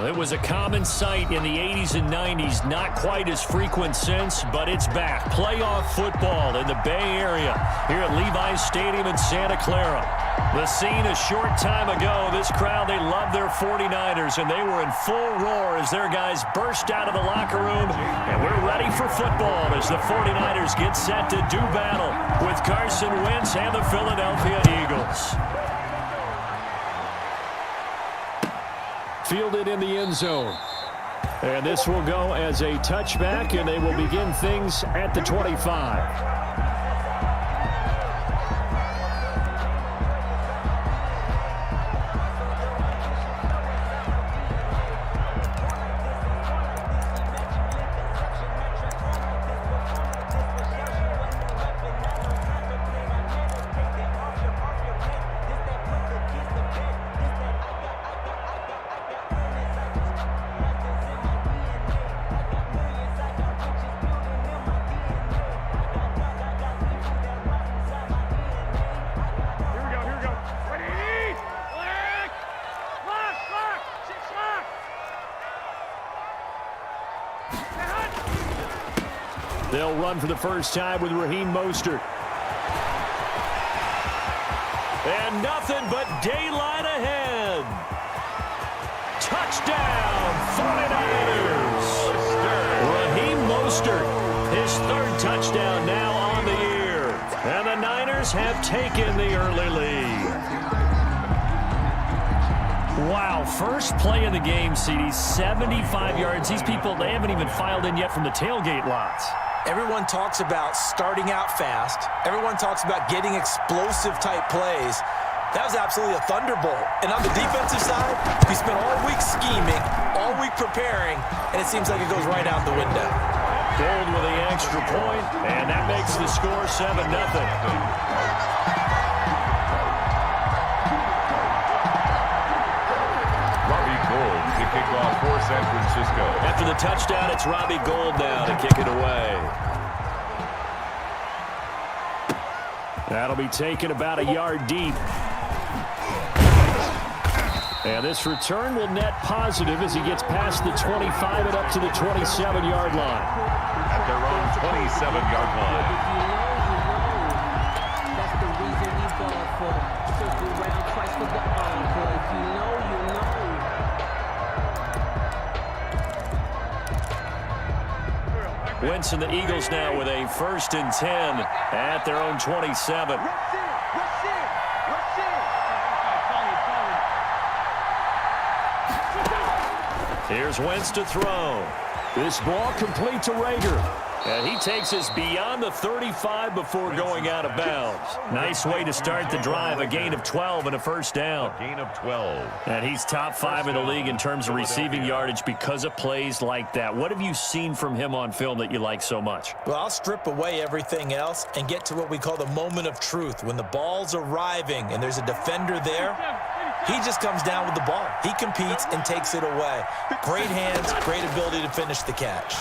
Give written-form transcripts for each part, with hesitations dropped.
It was a common sight in the 80s and 90s, not quite as frequent since, but it's back. Playoff football in the Bay Area here at Levi's Stadium in Santa Clara. The scene a short time ago, this crowd, they loved their 49ers, and they were in full roar as their guys burst out of the locker room, and we're ready for football as the 49ers get set to do battle with Carson Wentz and the Philadelphia Eagles. Fielded in the end zone. And this will go as a touchback, and they will begin things at the 25. They'll run for the first time with Raheem Mostert. And nothing but daylight ahead. Touchdown, 49ers. Raheem Mostert, his third touchdown now on the year. And the Niners have taken the early lead. Wow, first play of the game, CD, 75 yards. These people, they haven't even filed in yet from the tailgate lots. Everyone talks about starting out fast. Everyone talks about getting explosive-type plays. That was absolutely a thunderbolt. And on the defensive side, we spent all week scheming, all week preparing, and it seems like it goes right out the window. Gold with the extra point, and that makes the score 7-0. Kick off for San Francisco. After the touchdown, it's Robbie Gould now to kick it away. That'll be taken about a yard deep. And this return will net positive as he gets past the 25 and up to the 27-yard line. At their own 27-yard line. That's the reason we ball for. Circle round twice for the encore. If you know, you know. Wentz and the Eagles now with a 1st and 10 at their own 27. Here's Wentz to throw. This ball complete to Rager. And he takes us beyond the 35 before going out of bounds. Nice way to start the drive. A gain of 12 and a first down. A gain of 12. And he's top 5 in the league in terms of receiving yardage because of plays like that. What have you seen from him on film that you like so much? Well, I'll strip away everything else and get to what we call the moment of truth. When the ball's arriving and there's a defender there, he just comes down with the ball. He competes and takes it away. Great hands, great ability to finish the catch.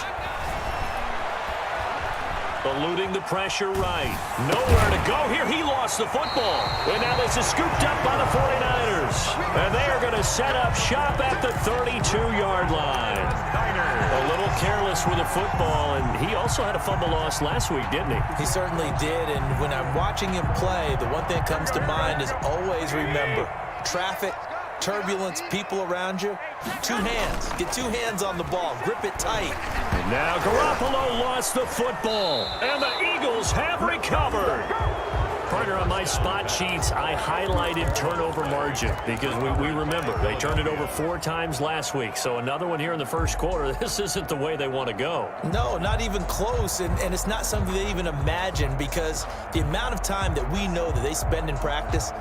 Eluding the pressure right. Nowhere to go here. He lost the football. And now this is scooped up by the 49ers. And they are going to set up shop at the 32-yard line. A little careless with the football, and he also had a fumble loss last week, didn't he? He certainly did, and when I'm watching him play, the one thing that comes to mind is always remember, traffic, turbulence, people around you, 2 hands. Get 2 hands on the ball. Grip it tight. And now Garoppolo lost the football, and the Eagles have recovered. Partner, on my spot sheets, I highlighted turnover margin because we remember they turned it over 4 times last week. So another one here in the first quarter. This isn't the way they want to go. No, not even close, and it's not something they even imagine because the amount of time that we know that they spend in practice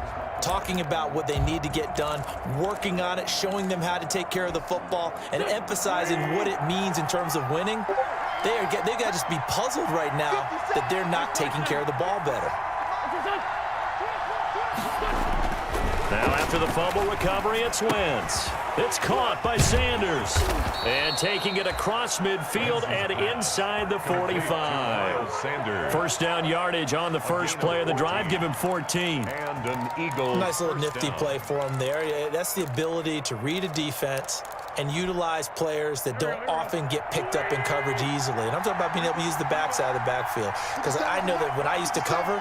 talking about what they need to get done, working on it, showing them how to take care of the football, and emphasizing what it means in terms of winning. They got to just be puzzled right now that they're not taking care of the ball better. Now after the fumble recovery, it's Wentz. It's caught by Sanders. And taking it across midfield and inside the 45. First down yardage on the first play of the drive. Give him 14. And an Eagle. Nice little nifty play for him there. That's the ability to read a defense and utilize players that don't often get picked up in coverage easily. And I'm talking about being able to use the backside of the backfield. Because I know that when I used to cover,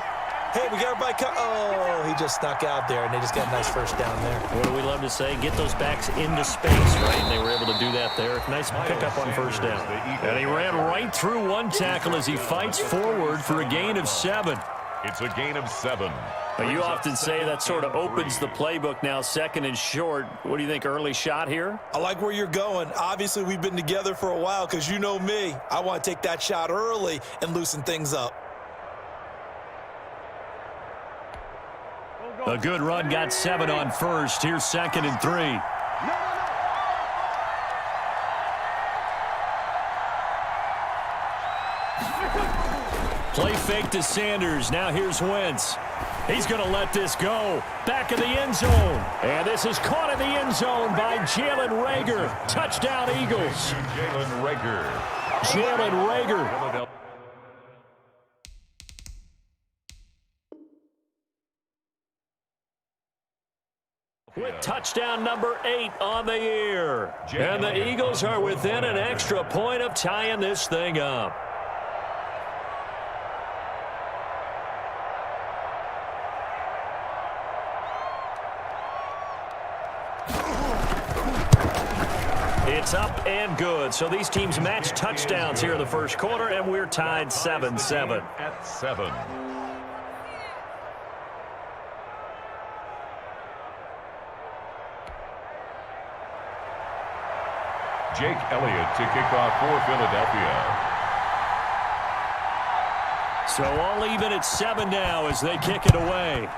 hey, we got everybody oh, he just snuck out there, and they just got a nice first down there. What do we love to say? Get those backs into space, right? And they were able to do that there. Nice pickup on first down. And he ran right through one tackle as he fights forward for a gain of 7. It's a gain of 7. Well, you often say that sort of opens the playbook now, 2nd and short. What do you think, early shot here? I like where you're going. Obviously, we've been together for a while because you know me. I want to take that shot early and loosen things up. A good run got 7 on first. Here's 2nd and 3. Play fake to Sanders. Now here's Wentz. He's going to let this go. Back of the end zone. And this is caught in the end zone by Jalen Reagor. Touchdown, Eagles. Jalen Reagor. Jalen Reagor. With touchdown number 8 on the year. And the Eagles are within an extra point of tying this thing up. It's up and good. So these teams match touchdowns here in the first quarter, and we're tied 7-7. At 7. Jake Elliott to kick off for Philadelphia. So all even at 7 now as they kick it away.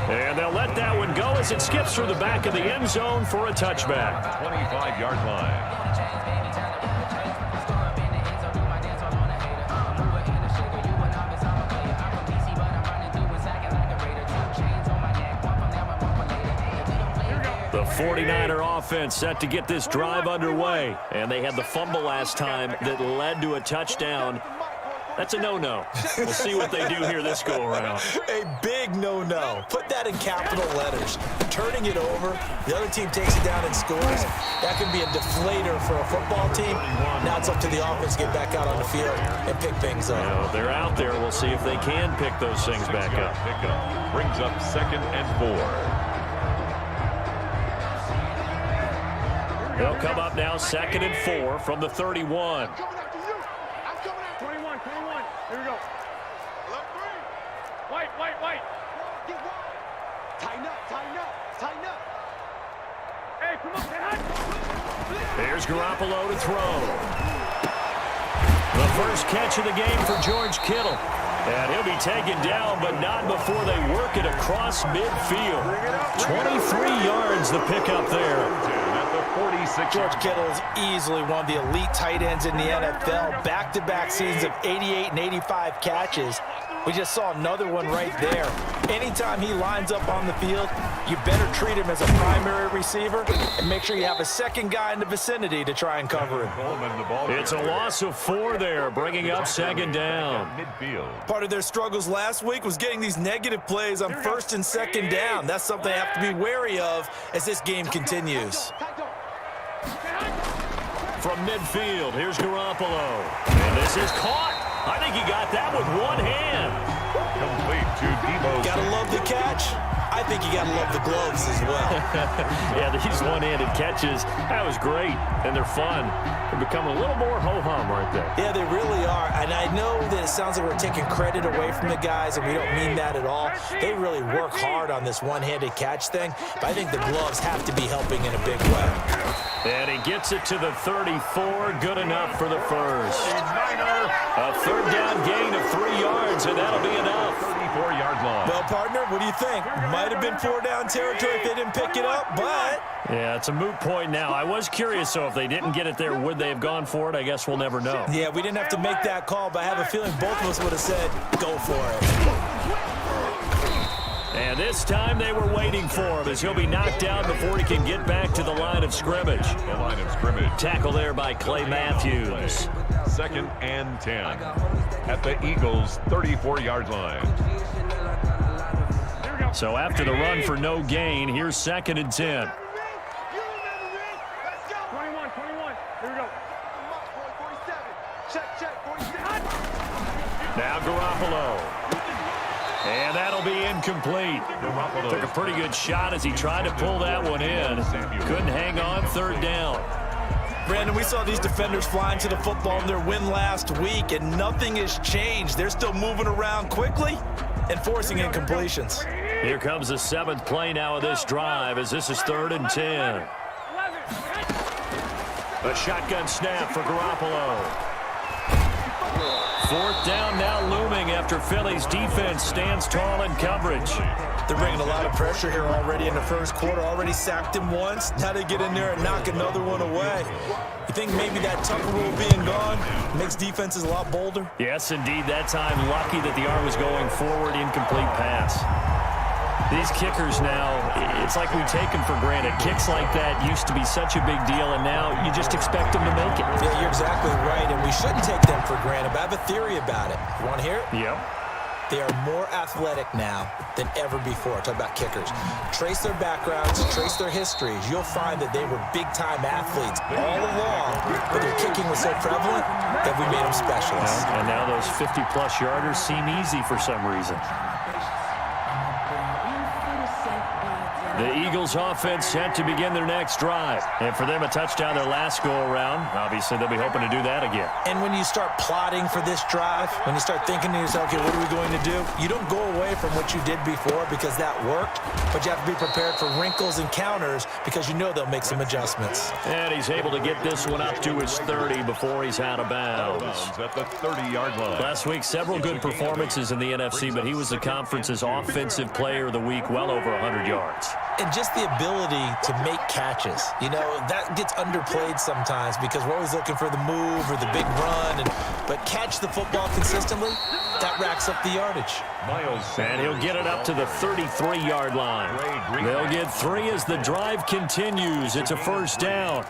And they'll let that one go as it skips through the back of the end zone for a touchback. 25-yard line. The 49er offense set to get this drive underway. And they had the fumble last time that led to a touchdown. That's a no-no. We'll see what they do here this go-around. A big no-no. Put that in capital letters. Turning it over, the other team takes it down and scores. That can be a deflator for a football team. Now it's up to the offense to get back out on the field and pick things up. Well, they're out there. We'll see if they can pick those things back up. Brings up 2nd and 4. They'll come up now 2nd and 4 from the 31. 21. Here we go. White. Tighten up. Hey, come on, Here's Garoppolo to throw. The first catch of the game for George Kittle. And he'll be taken down, but not before they work it across midfield. 23 yards the pickup there. George Kittle is easily one of the elite tight ends in the NFL. Back-to-back seasons of 88 and 85 catches. We just saw another one right there. Anytime he lines up on the field, you better treat him as a primary receiver and make sure you have a second guy in the vicinity to try and cover him. It's a loss of 4 there, bringing up 2nd down. Part of their struggles last week was getting these negative plays on 1st and 2nd down. That's something they have to be wary of as this game continues. From midfield, here's Garoppolo. And this is caught. I think he got that with one hand. Complete to Debo. Gotta love the catch. I think you gotta love the gloves as well. Yeah, these one-handed catches, that was great, and they're fun. They become a little more ho-hum right there. Yeah, they really are, and I know that it sounds like we're taking credit away from the guys, and we don't mean that at all. They really work hard on this one-handed catch thing, but I think the gloves have to be helping in a big way. And he gets it to the 34, good enough for the first. A 3rd down gain of 3 yards, and that'll be enough. 34-yard line. Well, partner, what do you think? Might have been 4 down territory if they didn't pick it up, but... Yeah, it's a moot point now. I was curious, so if they didn't get it there, would they have gone for it? I guess we'll never know. Yeah, we didn't have to make that call, but I have a feeling both of us would have said, go for it. And this time they were waiting for him as he'll be knocked down before he can get back to the line of scrimmage. The line of scrimmage. Tackle there by Clay Matthews. 2nd and 10 at the Eagles' 34-yard line. So after the run for no gain, here's 2nd and 10. 21, 21. Here we go. 47. Check, 47. Now Garoppolo. And that'll be incomplete. Took a pretty good shot as he tried to pull that one in. Couldn't hang on, 3rd down. Brandon, we saw these defenders flying to the football in their win last week, and nothing has changed. They're still moving around quickly and forcing incompletions. Here comes the 7th play now of this drive as this is 3rd and 10. A shotgun snap for Garoppolo. 4th down now looming after Philly's defense stands tall in coverage. They're bringing a lot of pressure here already in the first quarter. Already sacked him once. Now they get in there and knock another one away. You think maybe that Tucker rule being gone makes defenses a lot bolder? Yes, indeed. That time, lucky that the arm was going forward, incomplete pass. These kickers now, it's like we take them for granted. Kicks like that used to be such a big deal, and now you just expect them to make it. Yeah, you're exactly right, and we shouldn't take them for granted, but I have a theory about it. You want to hear it? Yep. They are more athletic now than ever before. Talk about kickers. Trace their backgrounds, trace their histories. You'll find that they were big-time athletes all along, but their kicking was so prevalent that we made them specialists. And now those 50-plus yarders seem easy for some reason. The Eagles offense set to begin their next drive. And for them, a touchdown their last go-around. Obviously, they'll be hoping to do that again. And when you start plotting for this drive, when you start thinking to yourself, okay, what are we going to do? You don't go away from what you did before because that worked, but you have to be prepared for wrinkles and counters because you know they'll make some adjustments. And he's able to get this one up to his 30 before he's out of bounds. At the 30-yard line. Last week, several good performances in the NFC, but he was the conference's offensive player of the week, well over 100 yards. And just the ability to make catches. You know, that gets underplayed sometimes because we're always looking for the move or the big run. But catch the football consistently, that racks up the yardage. And he'll get it up to the 33-yard line. They'll get 3 as the drive continues. It's a 1st down.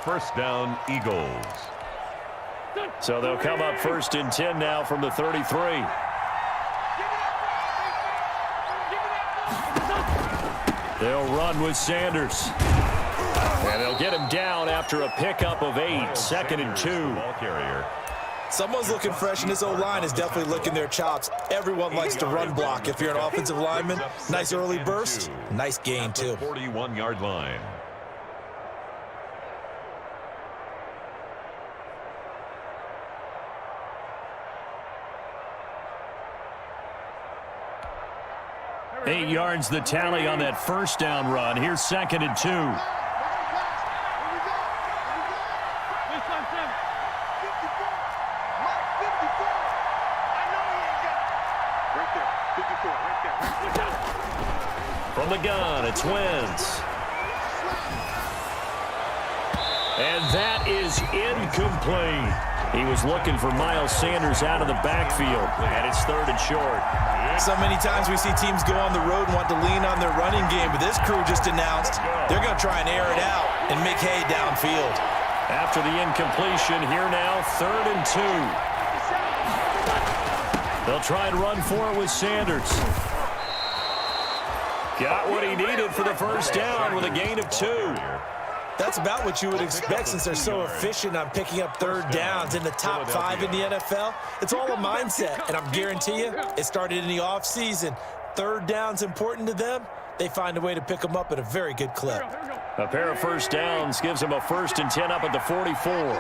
1st down, Eagles. So they'll come up 1st and 10 now from the 33. They'll run with Sanders. And they'll get him down after a pickup of 8. 2nd and 2. Ball carrier. Someone's looking fresh, and this O-line is definitely licking their chops. Everyone likes to run block. If you're an offensive lineman, nice early burst, nice gain, too. 41-yard line. Eight yards the tally on that 1st down run. Here's 2nd and 2. This time, Sam. 54. Mark 54. I know he ain't got it. Right there. 54. Right there. Right there. From the gun, it's Wentz. And that is incomplete. He was looking for Miles Sanders out of the backfield, and it's 3rd and short. So many times we see teams go on the road and want to lean on their running game, but this crew just announced they're going to try and air it out and make hay downfield. After the incompletion, here now, 3rd and 2. They'll try and run for it with Sanders. Got what he needed for the 1st down with a gain of 2. That's about what you would expect since they're so efficient on picking up 3rd downs in the top 5 in the NFL. It's all a mindset, and I'm guarantee you it started in the offseason. 3rd down's important to them. They find a way to pick them up at a very good clip. A pair of 1st downs gives them a 1st and 10 up at the 44.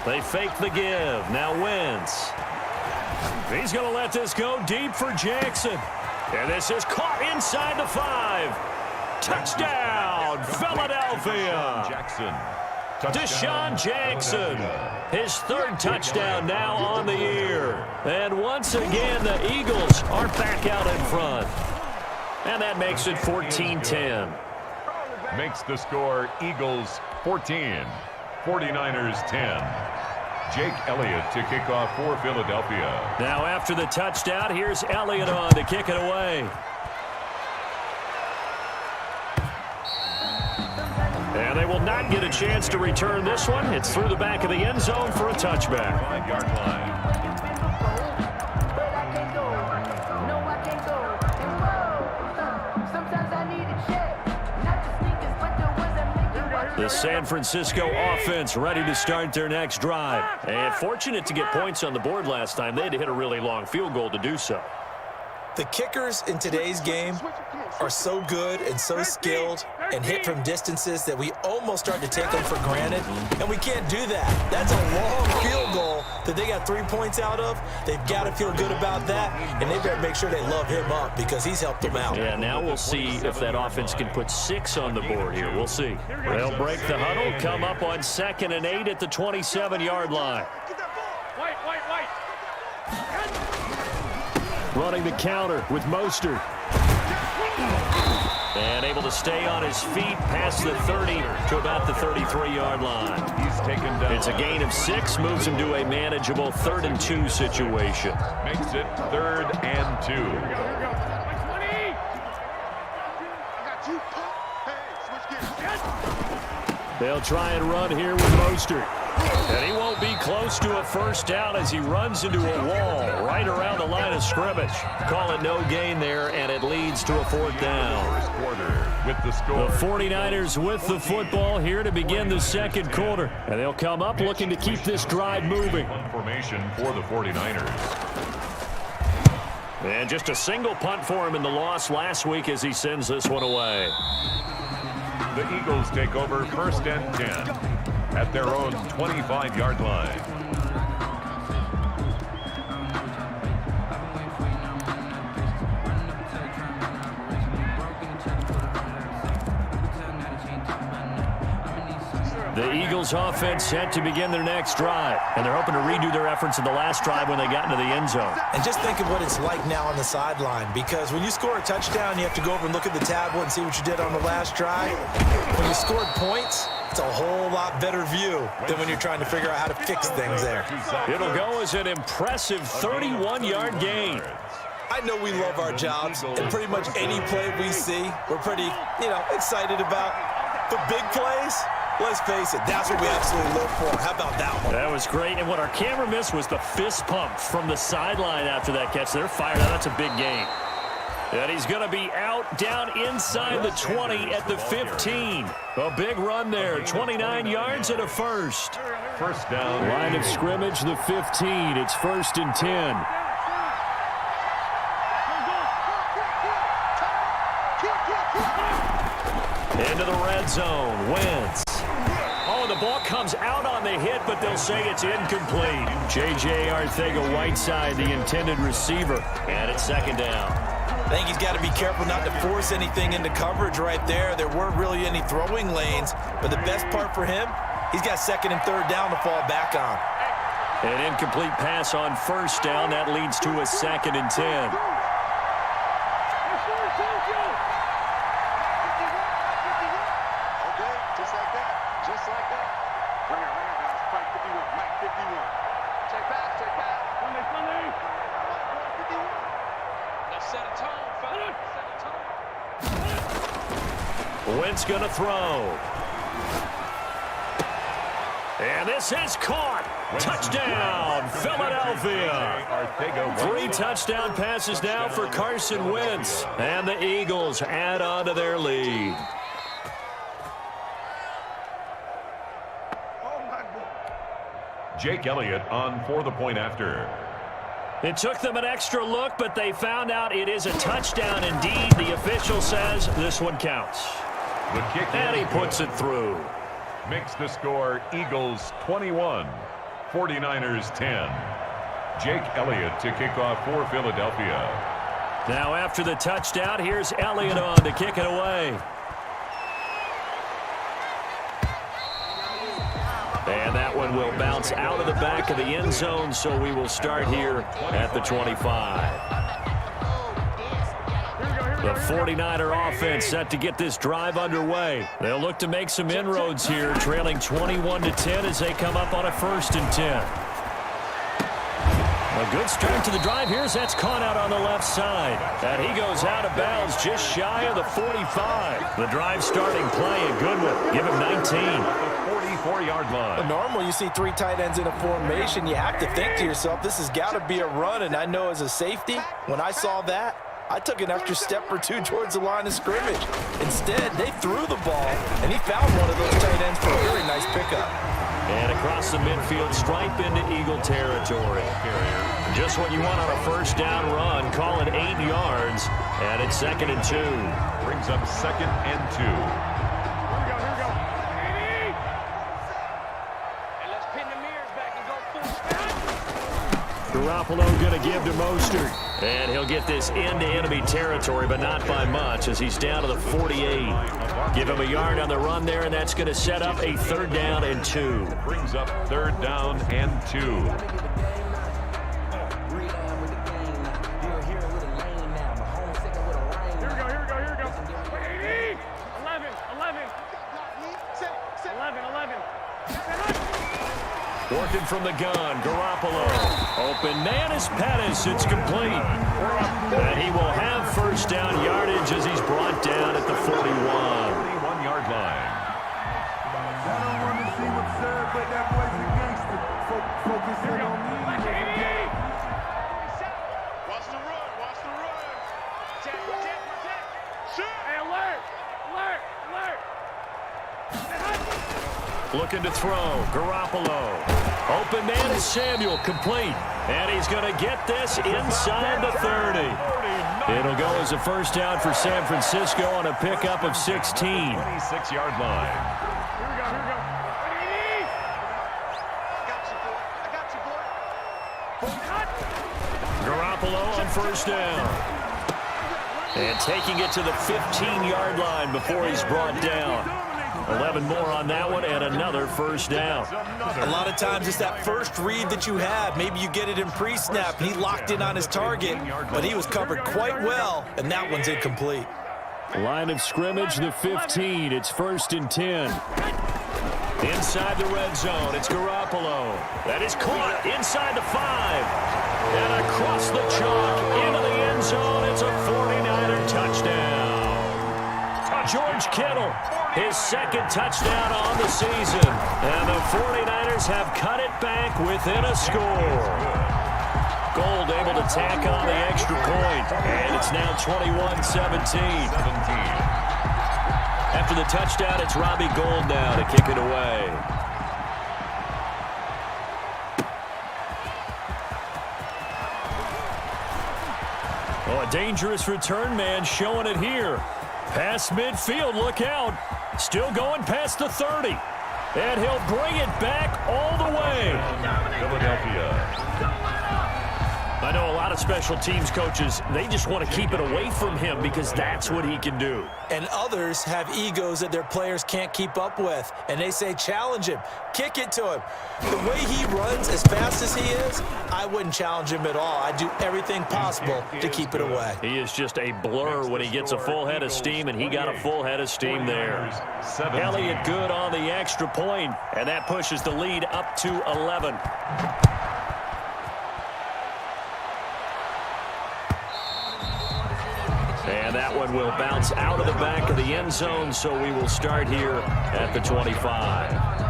They fake the give. Now Wentz. He's going to let this go deep for Jackson. And this is caught inside the 5. Touchdown, Philadelphia. Jackson. Deshaun Jackson. His 3rd touchdown now on the year. And once again, the Eagles are back out in front. And that makes it 14-10. Makes the score Eagles 14, 49ers 10. Jake Elliott to kick off for Philadelphia. Now after the touchdown, here's Elliott on to kick it away. And they will not get a chance to return this one. It's through the back of the end zone for a touchback. 5-yard line. The San Francisco offense ready to start their next drive. And fortunate to get points on the board last time. They had to hit a really long field goal to do so. The kickers in today's game are so good and so skilled and hit from distances that we almost start to take them for granted, and we can't do that. That's a long field goal that they got 3 points out of. They've got to feel good about that, and they better make sure they love him up because he's helped them out. Yeah, now we'll see if that offense can put 6 on the board here. We'll see. They'll break the huddle, come up on 2nd and 8 at the 27-yard line. Running the counter with Mostert. And able to stay on his feet past the 30 to about the 33-yard line. He's taken down. It's a gain of 6, moves him to a manageable 3rd and 2 situation. Makes it 3rd and 2. They'll try and run here with Mostert. And he won't be close to a first down as he runs into a wall right around the line of scrimmage. Call it no gain there, and it leads to a 4th down. First quarter with the score. The 49ers with the football here to begin the 2nd quarter. And they'll come up looking to keep this drive moving. Formation for the 49ers. And just a single punt for him in the loss last week as he sends this one away. The Eagles take over 1st and 10 at their own 25-yard line. The Eagles offense set to begin their next drive, and they're hoping to redo their efforts in the last drive when they got into the end zone. And just think of what it's like now on the sideline, because when you score a touchdown, you have to go over and look at the tablet and see what you did on the last drive. When you scored points, it's a whole lot better view than when you're trying to figure out how to fix things there. It'll go as an impressive 31-yard gain. I know we love our jobs, and pretty much any play we see, we're pretty, excited about. But big plays, let's face it, that's what we absolutely live for. How about that one? That was great, and what our camera missed was the fist pump from the sideline after that catch. They're fired out. That's a big gain. And he's going to be out down inside the 20 at the 15. A big run there, 29 yards and a first. First down. Line of scrimmage, the 15. It's 1st and 10. Into the red zone, Wentz. Oh, the ball comes out on the hit, but they'll say it's incomplete. J.J. Arcega-Whiteside, the intended receiver, and it's 2nd down. I think he's got to be careful not to force anything into coverage right there. There weren't really any throwing lanes, but the best part for him, he's got 2nd and 3rd down to fall back on. An incomplete pass on 1st down. That leads to a 2nd and 10. Wentz going to throw. And this is caught. Touchdown, Philadelphia. 3 touchdown passes now for Carson Wentz. And the Eagles add on to their lead. Jake Elliott on for the point after. It took them an extra look, but they found out it is a touchdown indeed. The official says this one counts. The kick and he puts it through. Makes the score Eagles 21, 49ers 10. Jake Elliott to kick off for Philadelphia. Now after the touchdown, here's Elliott on to kick it away. And that one will bounce out of the back of the end zone, so we will start here at the 25. The 49er offense set to get this drive underway. They'll look to make some inroads here, trailing 21-10 as they come up on a 1st and 10. A good start to the drive here as that's caught out on the left side. And he goes out of bounds just shy of the 45. The drive starting play, a good one. Give him 19. At the 44-yard line. Normally, you see 3 tight ends in a formation. You have to think to yourself, this has got to be a run. And I know as a safety, when I saw that, I took an extra step or 2 towards the line of scrimmage. Instead, they threw the ball, and he found one of those tight ends for a very nice pickup. And across the midfield, stripe into Eagle territory. Just what you want on a first down run. Call it 8 yards, and it's 2nd and 2. Brings up 2nd and 2. Here we go. And let's pin the mirrors back and go full. Garoppolo going to give to Mostert. And he'll get this into enemy territory, but not by much as he's down to the 48. Give him a yard on the run there, and that's going to set up a 3rd down and 2. Brings up 3rd down and 2. Here we go. 11. Working from the gun, Garoppolo. Open man is Pettis. It's complete. And he will have first down yardage as he's brought down at the 41. 41-yard line. I don't want to see what's served, but that boy's a gangster. Focus in on me. Watch the run. Protect. Shoot. Hey, alert. Looking to throw, Garoppolo. Open man is Samuel, complete. And he's going to get this inside the 30. It'll go as a first down for San Francisco on a pickup of 16. 26-yard line. Here we go. I got you, boy. Garoppolo on first down. And taking it to the 15-yard line before he's brought down. 11 more on that one, and another first down. A lot of times it's that first read that you have. Maybe you get it in pre-snap, and he locked in on his target, but he was covered quite well, and that one's incomplete. Line of scrimmage, the 15. It's 1st and 10. Inside the red zone, it's Garoppolo. That is caught inside the 5. And across the chalk, into the end zone, it's a 49er touchdown. George Kittle, his 2nd touchdown on the season. And the 49ers have cut it back within a score. Gold able to tack on the extra point. And it's now 21-17. After the touchdown, it's Robbie Gould now to kick it away. Oh, a dangerous return man showing it here. Past midfield, look out. Still going past the 30. And he'll bring it back all the way. Philadelphia. I know a lot of special teams coaches, they just want to keep it away from him because that's what he can do. And others have egos that their players can't keep up with. And they say, challenge him. Kick it to him. The way he runs as fast as he is, I wouldn't challenge him at all. I'd do everything possible to keep it away. He is just a blur when he gets a full head of steam, and he got a full head of steam there. Elliott good on the extra point, and that pushes the lead up to 11. And that one will bounce out of the back of the end zone, so we will start here at the 25.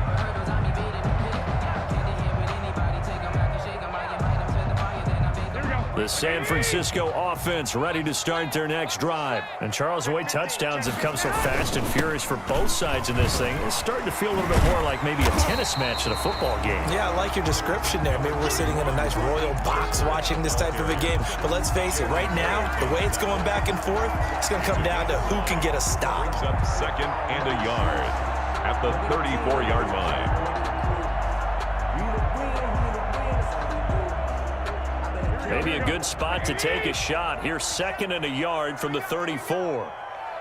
The San Francisco offense ready to start their next drive. And Charles, the way touchdowns have come so fast and furious for both sides in this thing, it's starting to feel a little bit more like maybe a tennis match at a football game. Yeah, I like your description there. Maybe we're sitting in a nice royal box watching this type of a game. But let's face it, right now, the way it's going back and forth, it's going to come down to who can get a stop. Brings up 2nd and a yard at the 34-yard line. Maybe a good spot to take a shot. Here's 2nd and a yard from the 34.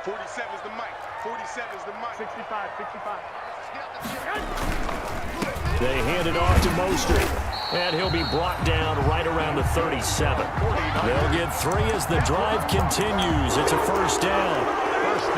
47 is the mic. 47 is the mic. 65. They hand it off to Mostert, and he'll be brought down right around the 37. They'll get 3 as the drive continues. It's a first down.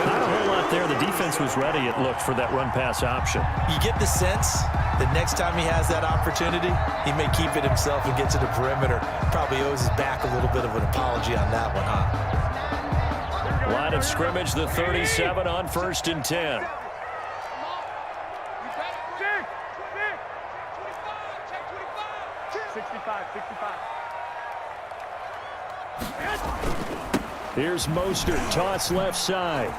Not a whole lot there. The defense was ready, it looked, for that run-pass option. You get the sense that next time he has that opportunity, he may keep it himself and get to the perimeter. Probably owes his back a little bit of an apology on that one, huh? Line of scrimmage, the 37 on 1st and 10. 65, 65. Here's Mostert, toss left side.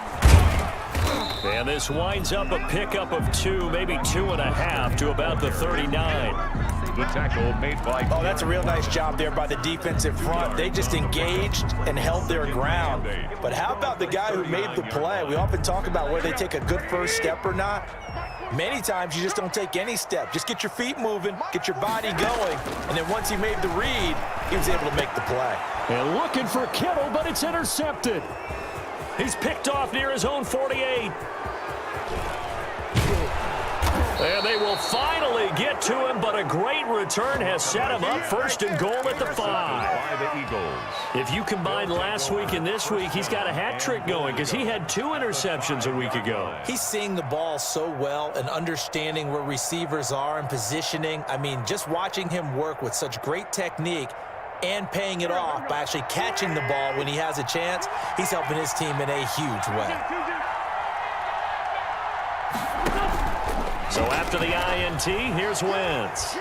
And this winds up a pickup of 2, maybe 2.5 to about the 39. The tackle made by... Oh, that's a real nice job there by the defensive front. They just engaged and held their ground. But how about the guy who made the play? We often talk about whether they take a good first step or not. Many times you just don't take any step. Just get your feet moving, get your body going, and then once he made the read, he was able to make the play. And looking for Kittle, but it's intercepted. He's picked off near his own 48. And they will finally get to him, but a great return has set him up first and goal at the 5. By the Eagles. If you combine last week and this week, he's got a hat trick going because he had 2 interceptions a week ago. He's seeing the ball so well and understanding where receivers are and positioning. I mean, just watching him work with such great technique and paying it off by actually catching the ball when he has a chance, he's helping his team in a huge way. So after the INT, here's Wentz.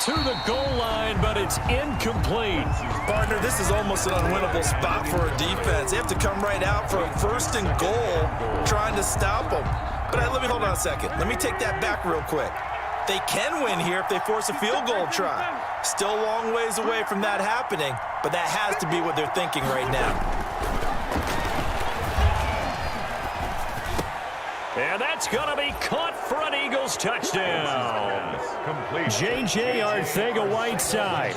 To the goal line, but it's incomplete. Partner, this is almost an unwinnable spot for a defense. They have to come right out for a first and goal, trying to stop them. But let me hold on a second. Let me take that back real quick. They can win here if they force a field goal try. Still a long ways away from that happening, but that has to be what they're thinking right now. And that's going to be caught for an Eagles touchdown. J.J. Arcega-Whiteside.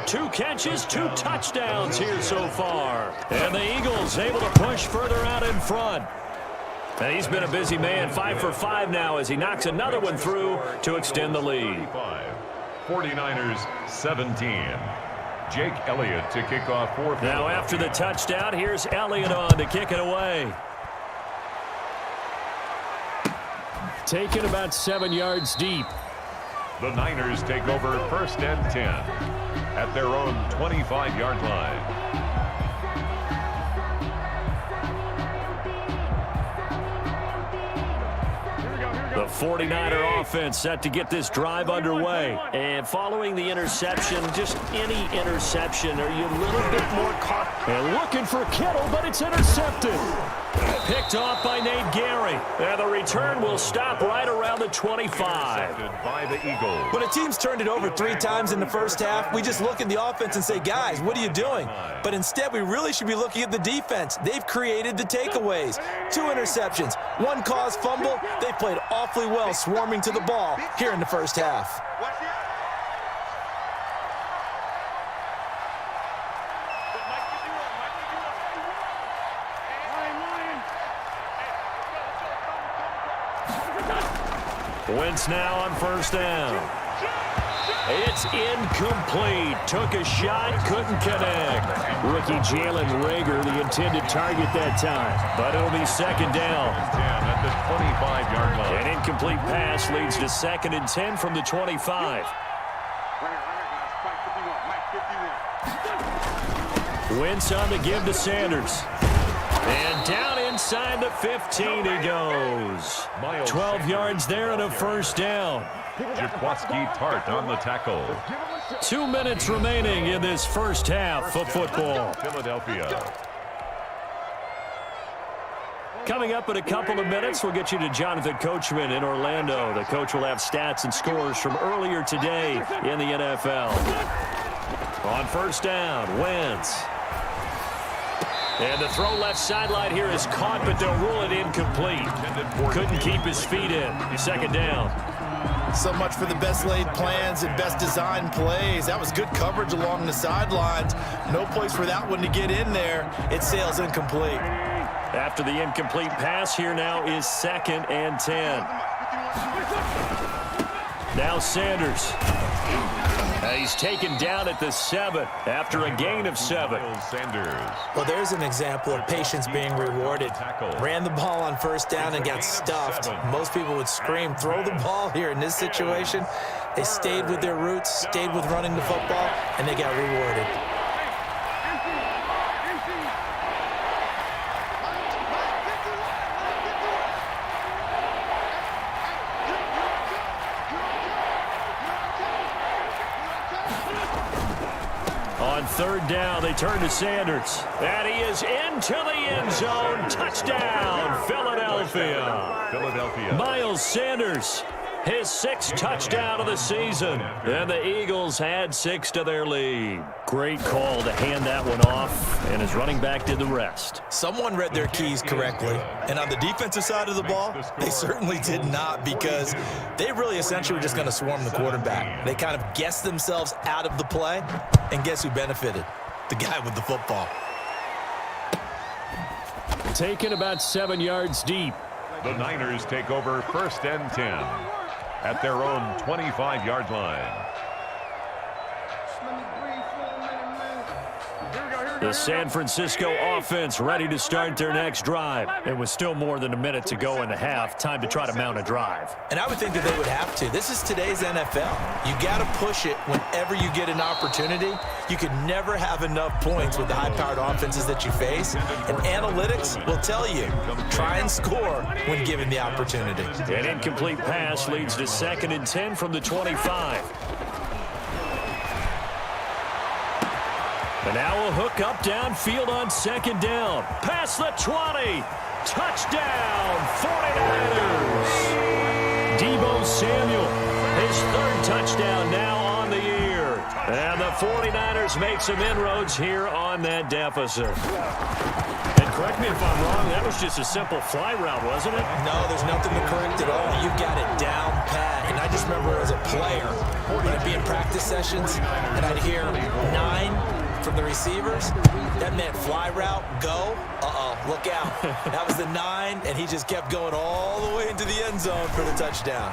2 catches, 2 touchdowns here so far. And the Eagles able to push further out in front. And he's been a busy man, 5 for 5 now as he knocks another one through to extend the lead. 49ers 17. Jake Elliott to kick off 4th. Now after the touchdown, here's Elliott on to kick it away. Taken about 7 yards deep. The Niners take over 1st and 10 at their own 25-yard line. The 49er offense set to get this drive underway. And following the interception, just any interception, are you a little bit more caught? And looking for Kittle, but it's intercepted. Picked off by Nate Gary. And the return will stop right around the 25. By the Eagles. When a team's turned it over 3 times in the first half, we just look at the offense and say, guys, what are you doing? But instead, we really should be looking at the defense. They've created the takeaways. 2 interceptions, 1 caused fumble. They played awfully well swarming to the ball here in the first half. Wentz now on 1st down. It's incomplete. Took a shot, couldn't connect. Rookie Jalen Reagor, the intended target that time. But it'll be 2nd down. 10 at the 25-yard line. An incomplete pass leads to 2nd and 10 from the 25. Wentz on the give to Sanders. And down inside the 15 he goes. 12 yards there and a 1st down. Jaquiski Tartt on the tackle. 2 minutes remaining in this first half of football. Philadelphia. Coming up in a couple of minutes, we'll get you to Jonathan Coachman in Orlando. The coach will have stats and scores from earlier today in the NFL. On 1st down, Wentz. And the throw left sideline here is caught, but they'll rule it incomplete. Couldn't keep his feet in. 2nd down. So much for the best laid plans and best designed plays. That was good coverage along the sidelines. No place for that one to get in there. It sails incomplete. After the incomplete pass, here now is 2nd and 10. Now Sanders. He's taken down at the 7 after a gain of 7. Sanders. Well, there's an example of patience being rewarded. Ran the ball on 1st down and got stuffed. Most people would scream, throw the ball here in this situation. They stayed with their roots, stayed with running the football, and they got rewarded. third down, they turn to Sanders. And he is into the end zone. Touchdown, Philadelphia. Miles Sanders, his 6th touchdown of the season. And the Eagles had 6 to their lead. Great call to hand that one off, and his running back did the rest. Someone read their keys correctly, and on the defensive side of the ball, they certainly did not, because they really essentially were just going to swarm the quarterback. They kind of guessed themselves out of the play, and guess who benefited? The guy with the football. Taken about 7 yards deep. The Niners take over 1st and 10 at their own 25-yard line. The San Francisco offense ready to start their next drive. It was still more than a minute to go in the half. Time to try to mount a drive. And I would think that they would have to. This is today's NFL. You got to push it whenever you get an opportunity. You can never have enough points with the high-powered offenses that you face. And analytics will tell you, try and score when given the opportunity. An incomplete pass leads to 2nd and 10 from the 25. And now a hook up downfield on 2nd down. Past the 20. Touchdown, 49ers. Deebo Samuel, his 3rd touchdown now on the year. And the 49ers make some inroads here on that deficit. And correct me if I'm wrong, that was just a simple fly route, wasn't it? No, there's nothing to correct at all. You got it down pat. And I just remember as a player, when I'd be in practice sessions, and I'd hear 9 from the receivers, that meant fly route, go, look out. That was the 9, and he just kept going all the way into the end zone for the touchdown.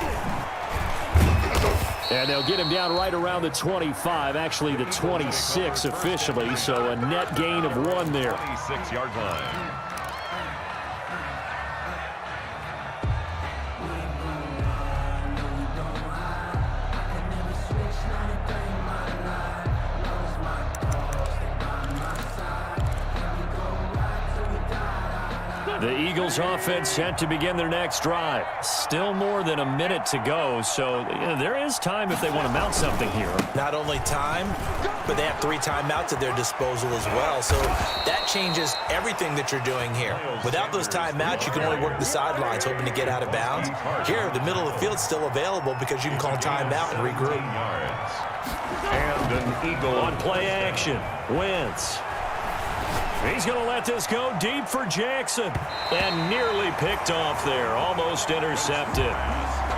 And they'll get him down right around the 25, actually the 26 officially, so a net gain of 1 there. 26-yard line. The Eagles offense set to begin their next drive. Still more than a minute to go, so there is time if they want to mount something here. Not only time, but they have 3 timeouts at their disposal as well. So that changes everything that you're doing here. Without those timeouts, you can only work the sidelines, hoping to get out of bounds. Here, the middle of the field's still available because you can call timeout and regroup. And an Eagle on play action. Wentz. He's going to let this go deep for Jackson. And nearly picked off there. Almost intercepted.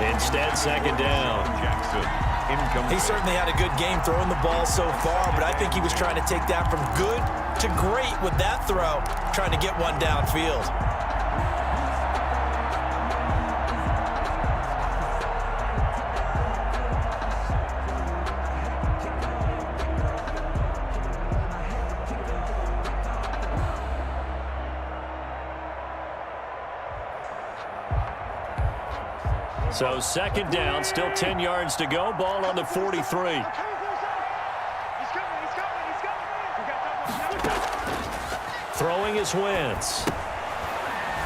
Instead, 2nd down. Jackson. He certainly had a good game throwing the ball so far, but I think he was trying to take that from good to great with that throw, trying to get one downfield. So 2nd down, still 10 yards to go. Ball on the 43. Throwing is Wentz.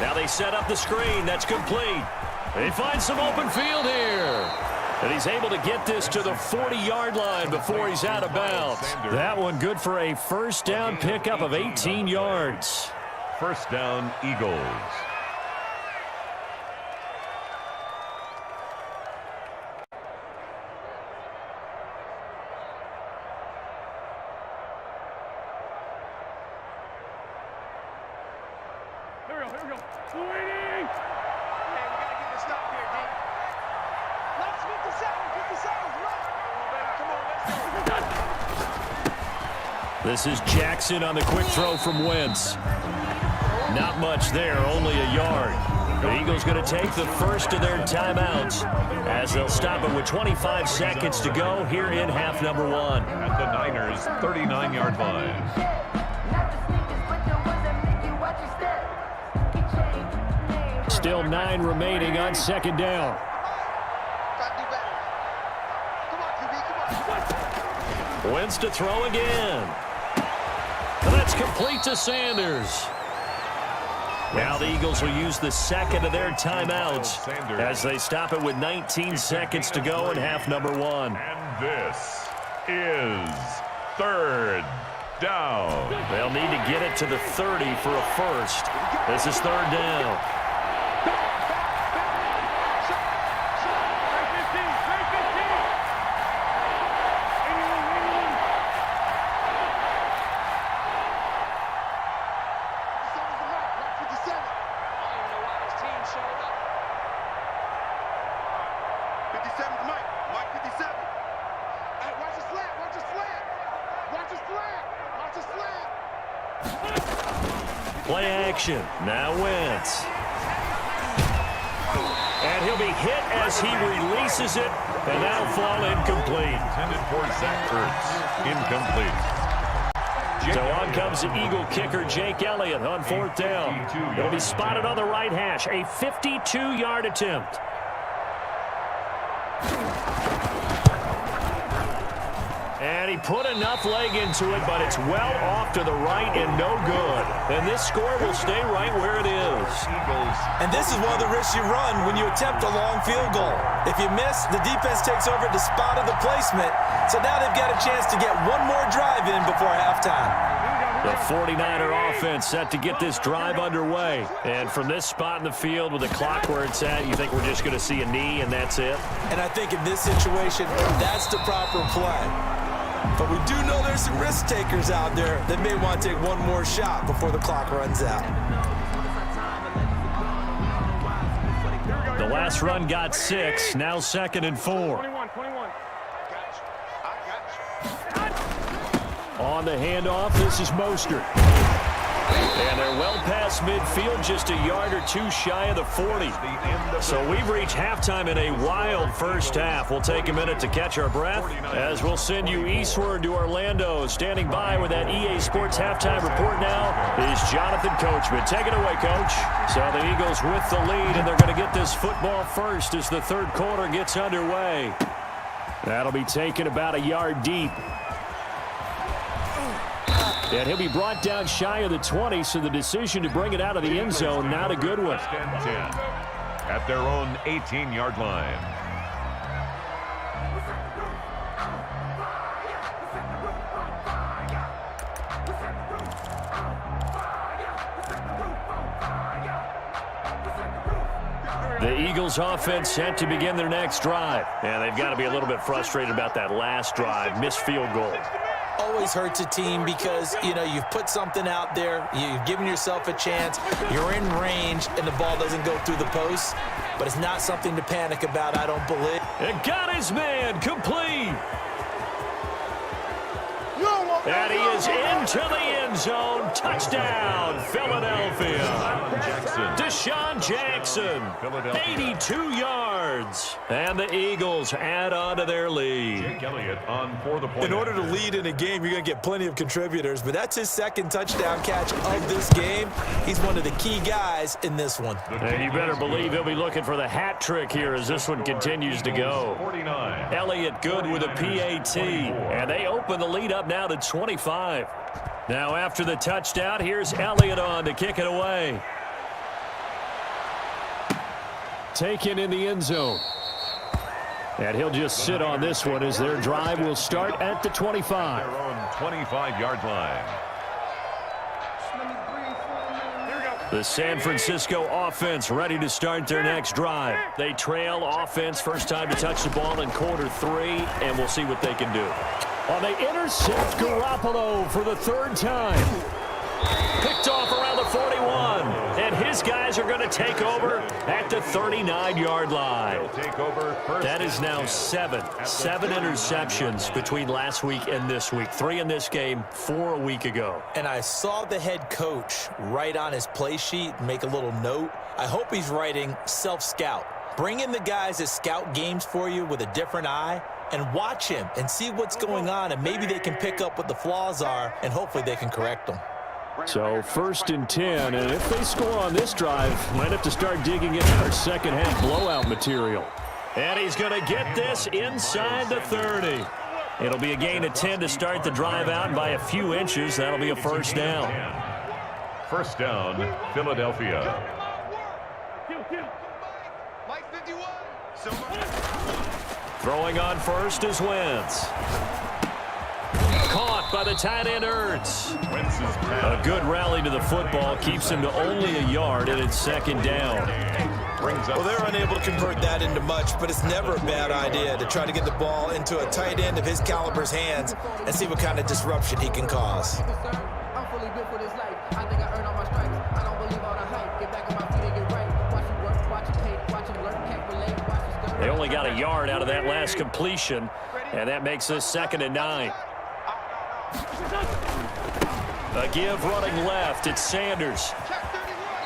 Now they set up the screen. That's complete. They find some open field here. And he's able to get this to the 40-yard line before he's out of bounds. That one good for a 1st down pickup of 18 yards. 1st down, Eagles. This is Jackson on the quick throw from Wentz. Not much there, only a yard. The Eagles going to take the first of their timeouts as they'll stop it with 25 seconds to go here in half number 1. At the Niners' 39-yard line. Still 9 remaining on 2nd down. Wentz to throw again. That's complete to Sanders. Now the Eagles will use the 2nd of their timeouts as they stop it with 19 seconds to go in half number 1. And this is 3rd touchdown. They'll need to get it to the 30 for a first. This is third down. Play action. Now Wentz. And he'll be hit as he releases it, and that'll fall incomplete. Intended for Zach Ertz. Incomplete. So on comes the Eagle kicker, Jake Elliott, on fourth down. It'll be spotted on the right hash. A 52-yard attempt. And he put enough leg into it, but it's well off to the right and no good. And this score will stay right where it is. Eagles. And this is one of the risks you run when you attempt a long field goal. If you miss, the defense takes over at the spot of the placement. So now they've got a chance to get one more drive in before halftime. The 49er offense set to get this drive underway. And from this spot in the field with the clock where it's at, you think we're just going to see a knee and that's it? And I think in this situation, that's the proper play. But we do know there's some risk takers out there that may want to take one more shot before the clock runs out. The last run got 6, now 2nd and 4. 21. On the handoff, this is Mostert. And they're well past midfield, just a yard or two shy of the 40. So we've reached halftime in a wild first half. We'll take a minute to catch our breath as we'll send you eastward to Orlando. Standing by with that EA Sports halftime report now is Jonathan Coachman. Take it away, Coach. So the Eagles with the lead, and they're going to get this football first as the third quarter gets underway. That'll be taken about a yard deep. And he'll be brought down shy of the 20, so the decision to bring it out of the end zone, not a good one. 10 at their own 18-yard line. The Eagles offense set to begin their next drive. And they've got to be a little bit frustrated about that last drive, missed field goal. Always hurts a team because, you know, you've put something out there, you've given yourself a chance, you're in range, and the ball doesn't go through the post. But it's not something to panic about, I don't believe. And got his man complete. And he is into the end zone. Touchdown, Philadelphia. Deshaun Jackson, 82 yards. And the Eagles add on to their lead. Jake Elliott on for the point. In order to lead in a game, you're going to get plenty of contributors, but that's his second touchdown catch of this game. He's one of the key guys in this one. And you better believe he'll be looking for the hat trick here as this one continues to go. 49. Elliott good with a PAT. And they open the lead up now to 25. Now after the touchdown, here's Elliott on to kick it away. Taken in the end zone. And he'll just sit on this one as their drive will start at the 25. Their own 25-yard line. The San Francisco offense ready to start their next drive. They trail offense, first time to touch the ball in quarter 3, and we'll see what they can do. Oh, they intercept Garoppolo for the third time. Picked off around the 41. And his guys are going to take over at the 39-yard line. Take over first. That is now 7 interceptions between last week and this week. 3 in this game, 4 a week ago. And I saw the head coach write on his play sheet, make a little note. I hope he's writing self-scout. Bring in the guys that scout games for you with a different eye and watch him and see what's going on, and maybe they can pick up what the flaws are, and hopefully they can correct them. So 1st and 10, and if they score on this drive, might have to start digging into our second half blowout material. And he's going to get this inside the 30. It'll be a gain of 10 to start the drive out, and by a few inches, that'll be a first down. First down, Philadelphia. Throwing on first is Wentz. Caught by the tight end Ertz. Wentz's A pass good rally to the football keeps him to only a yard, and it's second down. brings up Well, they're unable to convert that into much, but it's never a bad idea to try to get the ball into a tight end of his caliber's hands and see what kind of disruption he can cause. I'm fully built for this life. I think I earned all my stripes. I don't believe all the hype. Get back on my feet and get right. Watch him work, watch him hate, watch him learn, can't relate, watch him skirt. They only got a yard out of that last completion, and that makes us 2nd and 9. A give running left. It's Sanders.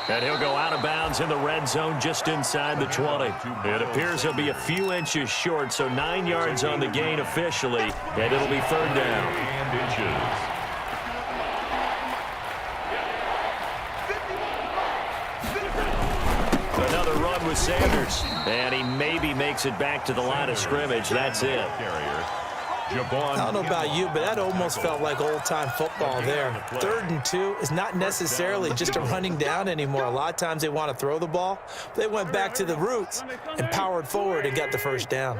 And he'll go out of bounds in the red zone just inside the 20. It appears he'll be a few inches short, so 9 yards on the gain officially, and it'll be 3rd down. and inches. Another run with Sanders, and he maybe makes it back to the line of scrimmage. That's it. Carrier. Javon I don't know about you, but that almost felt like old-time football there. 3rd and 2 is not necessarily just a running down anymore. A lot of times they want to throw the ball. They went back to the roots and powered forward and got the first down.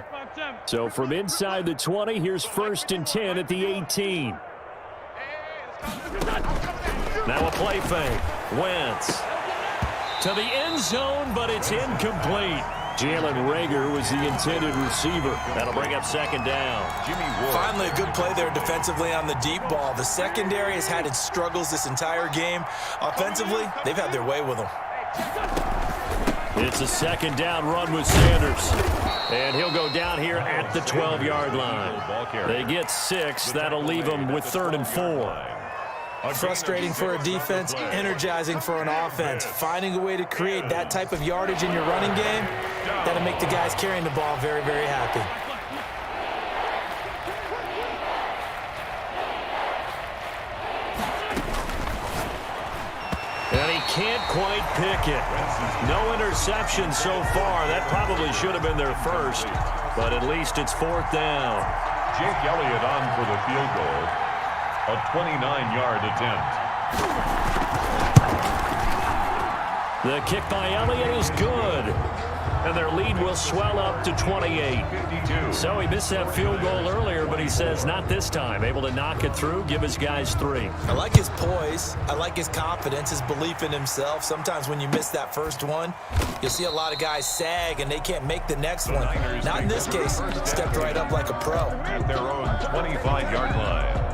So from inside the 20, here's 1st and 10 at the 18. Now a play fake. Wentz to the end zone, but it's incomplete. Jalen Reagor was the intended receiver. That'll bring up 2nd down. Jimmy Ward. Finally, a good play there defensively on the deep ball. The secondary has had its struggles this entire game. Offensively, they've had their way with them. It's a 2nd down run with Sanders. And he'll go down here at the 12-yard line. They get 6. That'll leave them with 3rd and 4. Frustrating for a defense, energizing for an offense. Finding a way to create that type of yardage in your running game, that'll make the guys carrying the ball very, very happy. And he can't quite pick it. No interception so far. That probably should have been their first, but at least it's 4th down. Jake Elliott on for the field goal. A 29-yard attempt. The kick by Elliott is good. And their lead will swell up to 28. 52. So he missed that field goal earlier, but he says not this time. Able to knock it through, give his guys 3. I like his poise. I like his confidence, his belief in himself. Sometimes when you miss that first one, you'll see a lot of guys sag and they can't make the next one. Not in this case. Stepped right up like a pro. At their own 25-yard line.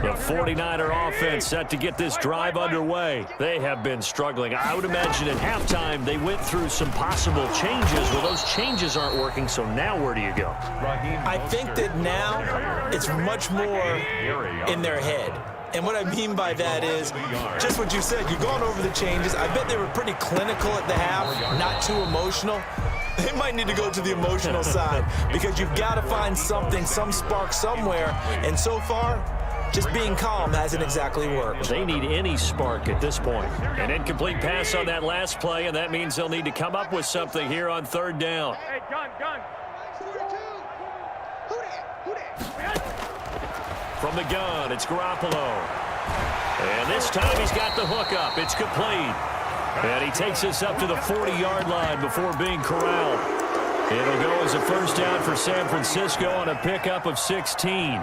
The 49er offense set to get this drive underway. They have been struggling. I would imagine at halftime they went through some possible changes. Well, those changes aren't working, so now where do you go? I think that now it's much more in their head. And what I mean by that is just what you said. You're going over the changes. I bet they were pretty clinical at the half, not too emotional. They might need to go to the emotional side because you've got to find something, some spark somewhere. And so far, just being calm hasn't exactly worked. They need any spark at this point. An incomplete pass on that last play, and that means they'll need to come up with something here on 3rd down. Hey, gun. From the gun, it's Garoppolo. And this time he's got the hook up. It's complete. And he takes us up to the 40-yard line before being corralled. It'll go as a 1st down for San Francisco on a pickup of 16.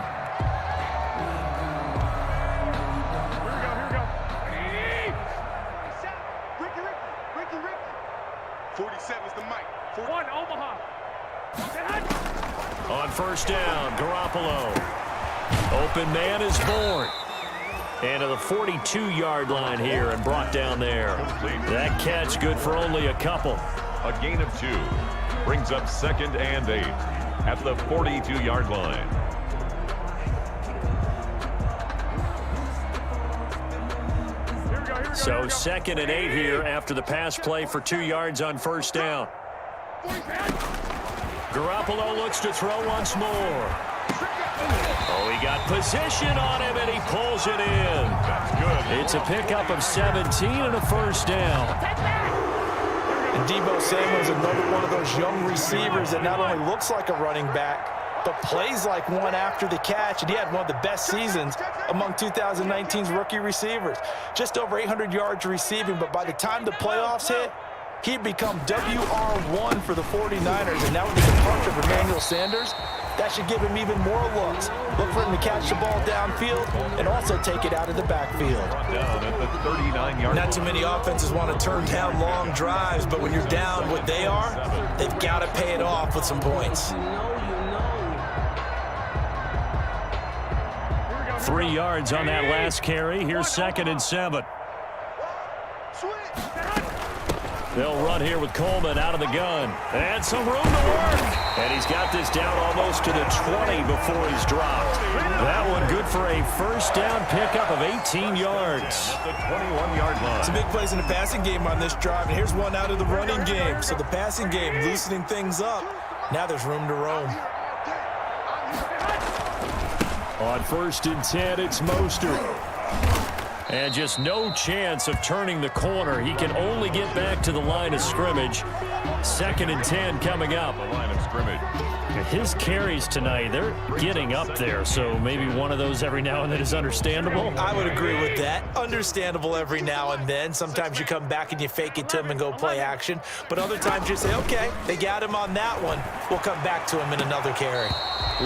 47's the mic. 1 Omaha. On 1st down, Garoppolo. Open man is born. And to the 42-yard line here and brought down there. That catch good for only a couple. A gain of 2. Brings up 2nd and 8 at the 42-yard line. So 2nd and 8 here after the pass play for 2 yards on 1st down. Garoppolo looks to throw once more. Oh, he got position on him, and he pulls it in. That's good. It's a pickup of 17 and a 1st down. And Deebo Samuel's another one of those young receivers that not only looks like a running back, but plays like one after the catch, and he had one of the best seasons among 2019's rookie receivers. Just over 800 yards receiving, but by the time the playoffs hit, he'd become WR1 for the 49ers, and now with the departure of Emmanuel Sanders, that should give him even more looks. Look for him to catch the ball downfield and also take it out of the backfield. Down at the 39-yard Not too many offenses want to turn down long drives, but when you're down what they are, they've got to pay it off with some points. 3 yards on that last carry. Here's 2nd and 7. They'll run here with Coleman out of the gun. And some room to work. And he's got this down almost to the 20 before he's dropped. That one good for a first down pickup of 18 yards. at the 21-yard line. Some big plays in the passing game on this drive, and here's one out of the running game. So the passing game loosening things up. Now there's room to roam. On 1st and 10, it's Mostert. And just no chance of turning the corner. He can only get back to the line of scrimmage. 2nd and 10 coming up. The line of scrimmage. His carries tonight, they're getting up there, so maybe one of those every now and then is understandable. I would agree with that. Understandable every now and then. Sometimes you come back and you fake it to him and go play action. But other times you say, okay, they got him on that one. We'll come back to him in another carry.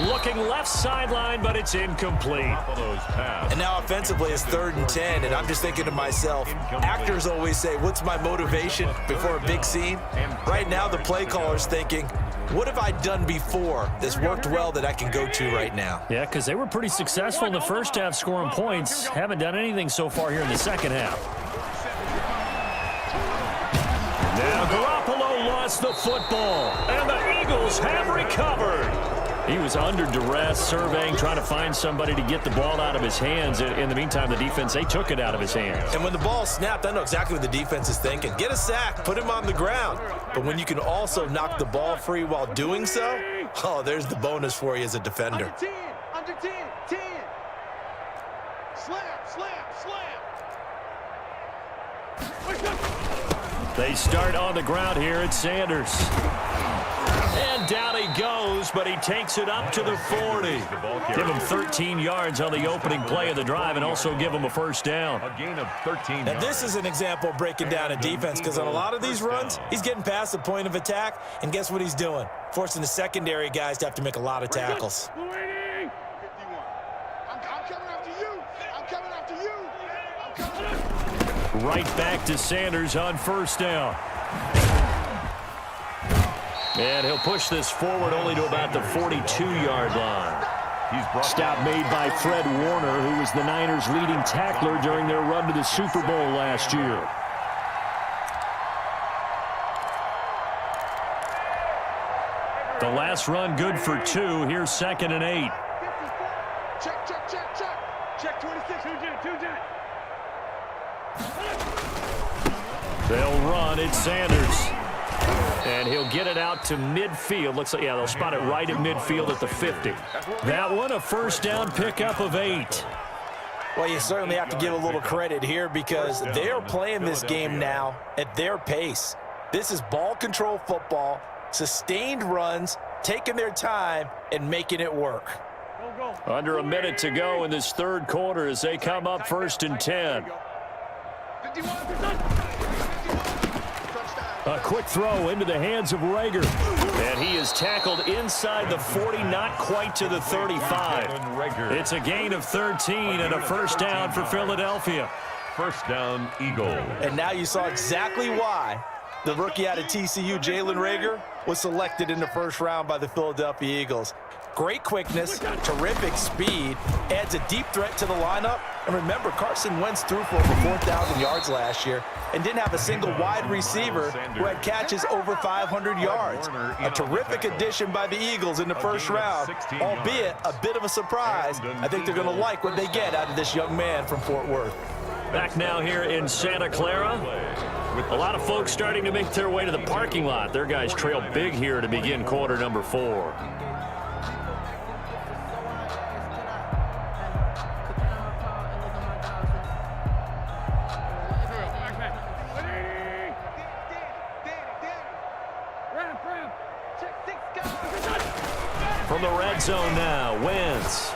Looking left sideline, but it's incomplete. And now offensively it's 3rd and 10, and I'm just thinking to myself, actors always say, what's my motivation before a big scene? Right now the play caller's thinking, what have I done before that's worked well that I can go to right now? Yeah, because they were pretty successful in the first half scoring points. Haven't done anything so far here in the second half. Now Garoppolo lost the football, and the Eagles have recovered. He was under duress, surveying, trying to find somebody to get the ball out of his hands. In the meantime, the defense, they took it out of his hands. And when the ball snapped, I know exactly what the defense is thinking. Get a sack, put him on the ground. But when you can also knock the ball free while doing so, oh, there's the bonus for you as a defender. Under 10, under 10, 10. Slam, slam, slam. They start on the ground here at Sanders. And down he goes, but he takes it up to the 40. Give him 13 yards on the opening play of the drive and also give him a first down. A gain of 13 Now yards. this is an example of breaking down a defense, because on a lot of these runs, he's getting past the point of attack, and guess what he's doing? Forcing the secondary guys to have to make a lot of tackles. 51. I'm coming after you. I'm coming after you. I'm coming after you. Right back to Sanders on first down. And he'll push this forward only to about the 42-yard line. Stop made by Fred Warner, who was the Niners' leading tackler during their run to the Super Bowl last year. The last run good for 2. Here's 2nd and 8. Check, check, check, check. Check 26. Two jet. They'll run. It's Sanders. And he'll get it out to midfield. Looks like, yeah, they'll spot it right at midfield at the 50. That one, a first down pickup of 8. Well, you certainly have to give a little credit here, because they are playing this game now at their pace. This is ball control football, sustained runs, taking their time, and making it work. Under a minute to go in this third quarter as they come up 1st and 10. 51%. A quick throw into the hands of Reagor. And he is tackled inside the 40, not quite to the 35. It's a gain of 13 and a first down for Philadelphia. First down, Eagles. And now you saw exactly why the rookie out of TCU, Jalen Reagor, was selected in the first round by the Philadelphia Eagles. Great quickness, terrific speed, adds a deep threat to the lineup. And remember, Carson Wentz threw for over 4,000 yards last year and didn't have a single wide receiver who had catches over 500 yards. A terrific addition by the Eagles in the first round, albeit a bit of a surprise. I think they're going to like what they get out of this young man from Fort Worth. Back now here in Santa Clara. A lot of folks starting to make their way to the parking lot. Their guys trail big here to begin quarter number 4. From the red zone now, Wentz.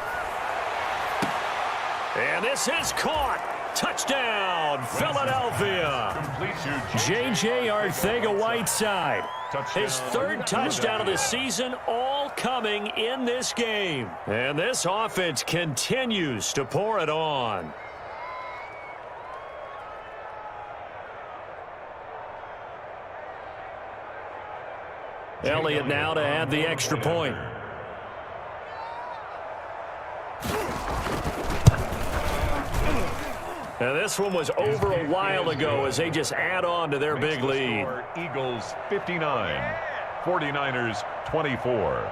And this is caught. Touchdown, Philadelphia. J.J. Arcega-Whiteside. His third touchdown of the season, all coming in this game. And this offense continues to pour it on. Elliott now to add the extra point. And this one was over a while ago as they just add on to their big lead. Eagles 59, 49ers 24.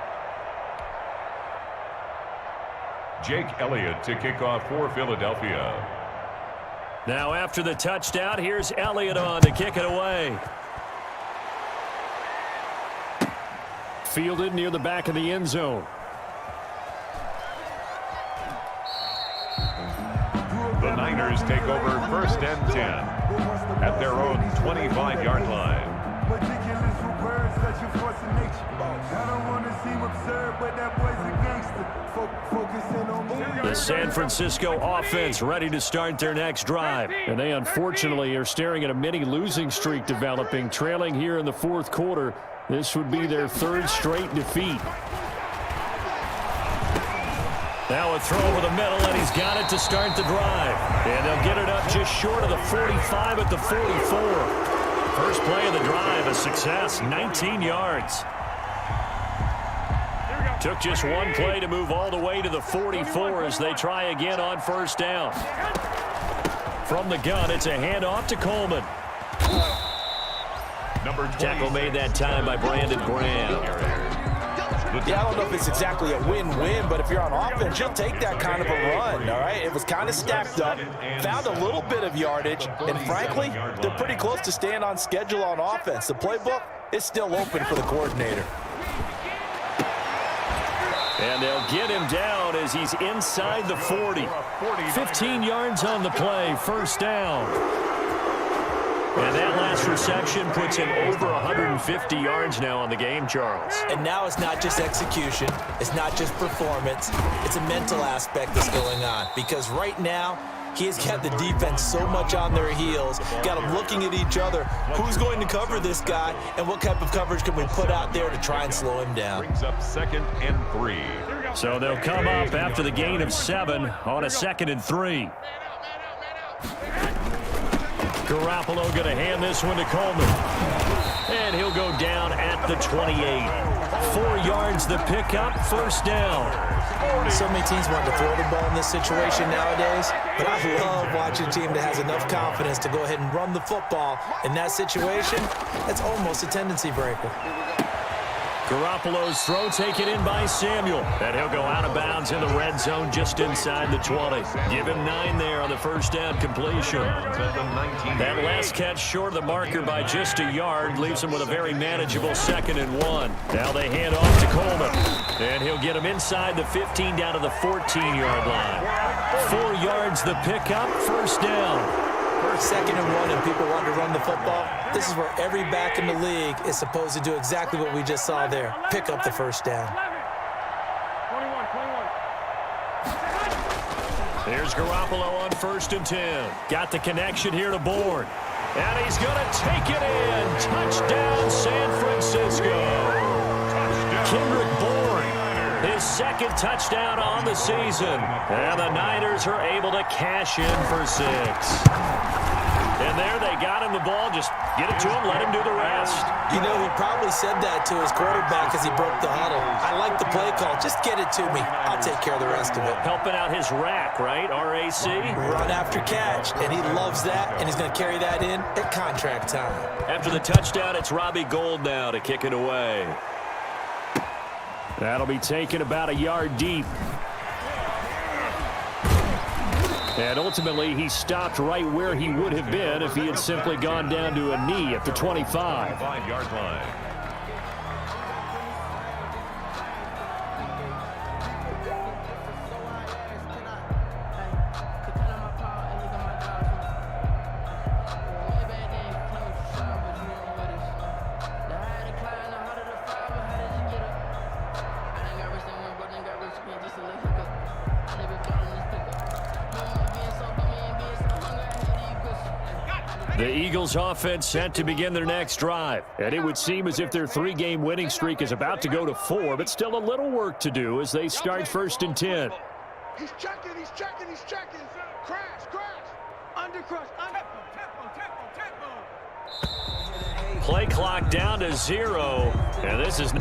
Jake Elliott to kick off for Philadelphia. Now after the touchdown, here's Elliott on to kick it away. Fielded near the back of the end zone. The Niners take over 1st and 10 at their own 25-yard line. Meticulous words such a force of nature. I don't want to seem absurd, but that boy's a gangster. Focusing on me. The San Francisco offense ready to start their next drive. And they unfortunately are staring at a mini losing streak developing, trailing here in the fourth quarter. This would be their third straight defeat. Now a throw over the middle, and he's got it to start the drive. And they'll get it up just short of the 45 at the 44. First play of the drive, a success, 19 yards. Took just one play to move all the way to the 44 as they try again on first down. From the gun, it's a handoff to Coleman. Tackle made that time by Brandon Graham. Yeah, I don't know if it's exactly a win-win, but if you're on offense, you'll take that kind of a run, all right? It was kind of stacked up, found a little bit of yardage, and frankly, they're pretty close to staying on schedule on offense. The playbook is still open for the coordinator. And they'll get him down as he's inside the 40. 15 yards on the play, first down. And that last reception puts him over 150 yards now on the game, Charles. And now it's not just execution. It's not just performance. It's a mental aspect that's going on. Because right now, he has got the defense so much on their heels, got them looking at each other. Who's going to cover this guy, and what type of coverage can we put out there to try and slow him down? Brings up 2nd and 3. So they'll come up after the gain of 7 on a 2nd and 3. Garoppolo going to hand this one to Coleman. And he'll go down at the 28. 4 yards the pickup, first down. So many teams want to throw the ball in this situation nowadays, but I love watching a team that has enough confidence to go ahead and run the football. In that situation, that's almost a tendency breaker. Garoppolo's throw taken in by Samuel. And he'll go out of bounds in the red zone just inside the 20. Give him 9 there on the first down completion. That last catch short of the marker by just a yard leaves him with a very manageable 2nd and 1. Now they hand off to Coleman. And he'll get him inside the 15 down to the 14-yard line. 4 yards the pickup, first down. 2nd and 1 and people want to run the football. This is where every back in the league is supposed to do exactly what we just saw there. Pick up the first down. 21. There's Garoppolo on 1st and 10. Got the connection here to Bourne. And he's going to take it in. Touchdown, San Francisco. Kendrick Bourne, his 2nd touchdown on the season. And the Niners are able to cash in for 6. And there they got him the ball. Just get it to him, let him do the rest. You know, he probably said that to his quarterback as he broke the huddle. I like the play call. Just get it to me. I'll take care of the rest of it. Helping out his rack, right? RAC. Run after catch, and he loves that, and he's going to carry that in at contract time. After the touchdown, it's Robbie Gould now to kick it away. That'll be taken about a yard deep. And ultimately, he stopped right where he would have been if he had simply gone down to a knee at the 25. 5-yard line. The Eagles offense set to begin their next drive. And it would seem as if their 3-game winning streak is about to go to 4, but still a little work to do as they start 1st and 10. He's checking, he's checking, he's checking. Crash, crash. Under crush, under. Tempo. Play clock down to 0. And this is...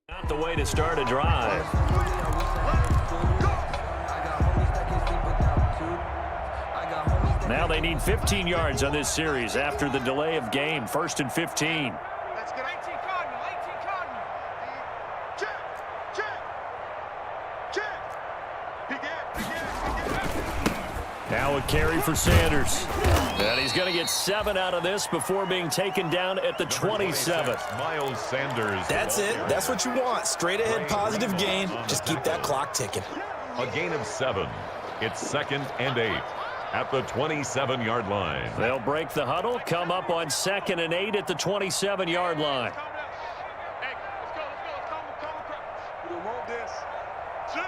Not the way to start a drive. Now they need 15 yards on this series after the delay of game. 1st and 15. Let's get 18 Cardinal, 18 Cardinal. Check. Now a carry for Sanders. And he's going to get 7 out of this before being taken down at the 27. Miles Sanders. That's it. That's what you want. Straight ahead, positive gain. Just keep that clock ticking. A gain of 7. It's 2nd and 8 at the 27-yard line. They'll break the huddle, come up on 2nd and 8 at the 27-yard line. Hey, let's go. We don't want this. Shit.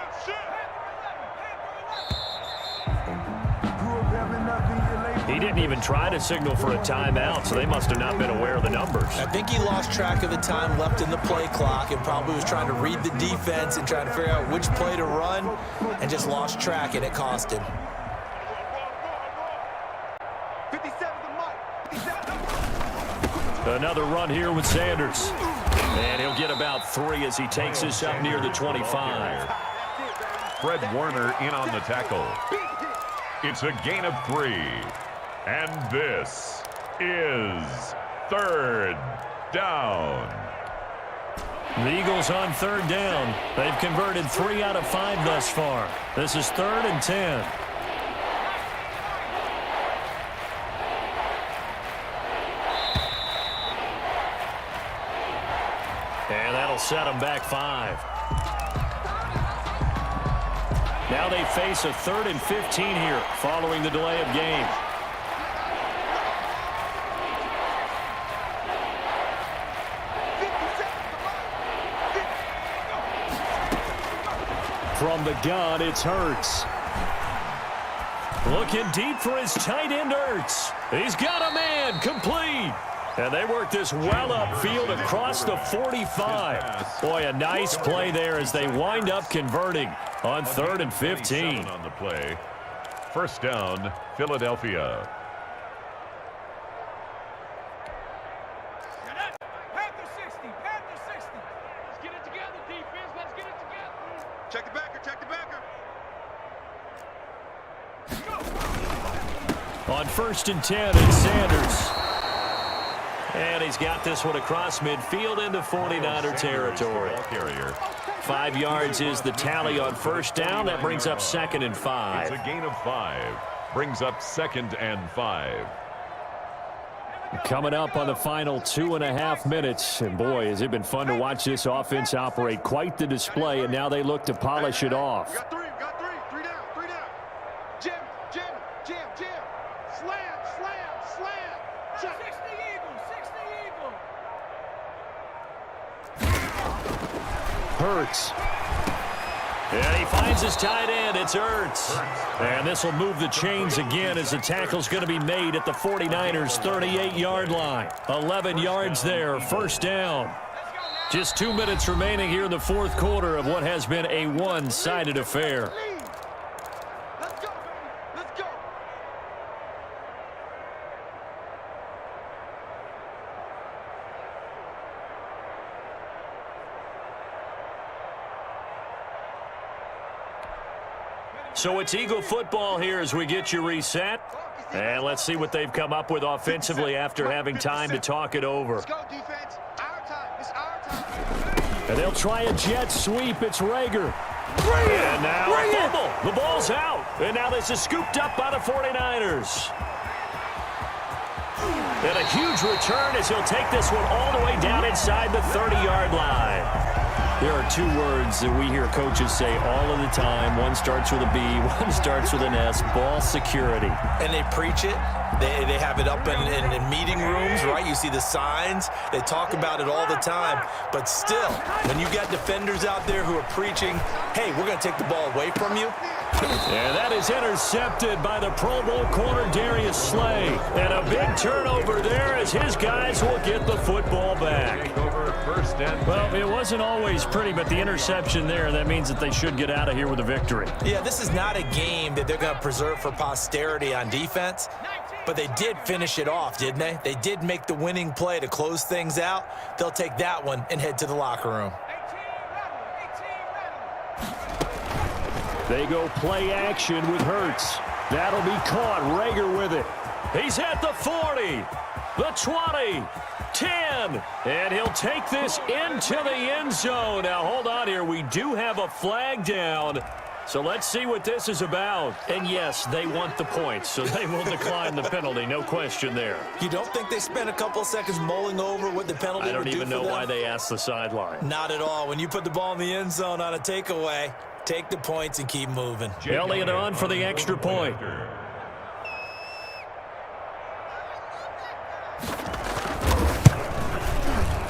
He didn't even try to signal for a timeout, so they must have not been aware of the numbers. I think he lost track of the time left in the play clock and probably was trying to read the defense and trying to figure out which play to run and just lost track, and it cost him. 57 Another run here with Sanders. And he'll get about 3 as he takes this up near the 25. Fred Warner in on the tackle. It's a gain of 3. And this is 3rd down. The Eagles on 3rd down. They've converted 3 out of 5 thus far. This is 3rd and 10. And that'll set them back 5. Now they face a 3rd and 15 here following the delay of game. From the gun, it's Hurts. Looking deep for his tight end, Hurts. He's got a man, complete. And they work this well upfield across the 45. Boy, a nice play there as they wind up converting on 3rd and 15. On the play. 1st down, Philadelphia. Panther 60. Let's get it together, defense. Let's get it together. Check the backer. On 1st and 10, it's Sanders. And he's got this one across midfield into 49er territory. 5 yards is the tally on 1st down. That brings up 2nd and 5. It's a gain of 5. Brings up 2nd and 5. Coming up on the final 2.5 minutes. And boy, has it been fun to watch this offense operate. Quite the display, and now they look to polish it off. We got 3. 3 down. Jim. Slam. Check. 60 Eagle. Hurts. And he finds his tight end. It's Hurts. And this will move the chains again as the tackle's going to be made at the 49ers' 38-yard line. 11 yards there, 1st down. Just 2 minutes remaining here in the 4th quarter of what has been a one-sided affair. Let's go. So it's Eagle football here as we get you reset. And let's see what they've come up with offensively after having time to talk it over. Let's go, defense. Our time. It's our time. And they'll try a jet sweep. It's Rager. And now a fumble. The ball's out. And now this is scooped up by the 49ers. And a huge return as he'll take this one all the way down inside the 30-yard line. There are two words that we hear coaches say all of the time. One starts with a B, one starts with an S, ball security. And they preach it. They have it up in meeting rooms, right? You see the signs. They talk about it all the time. But still, when you got defenders out there who are preaching, hey, we're going to take the ball away from you. And that is intercepted by the Pro Bowl corner Darius Slay. And a big turnover there as his guys will get the football back. Well, it wasn't always pretty, but the interception there, that means that they should get out of here with a victory. Yeah, this is not a game that they're going to preserve for posterity on defense. But they did finish it off, didn't they? They did make the winning play to close things out. They'll take that one and head to the locker room. They go play action with Hurts. That'll be caught. Rager with it. He's at the 40, the 20, 10, and he'll take this into the end zone. Now, hold on here. We do have a flag down. So let's see what this is about. And yes, they want the points, so they will decline the penalty. No question there. You don't think they spent a couple of seconds mulling over what the penalty would do for them? I don't even know why they asked the sideline. Not at all. When you put the ball in the end zone on a takeaway, take the points and keep moving. Elliott on for the extra point.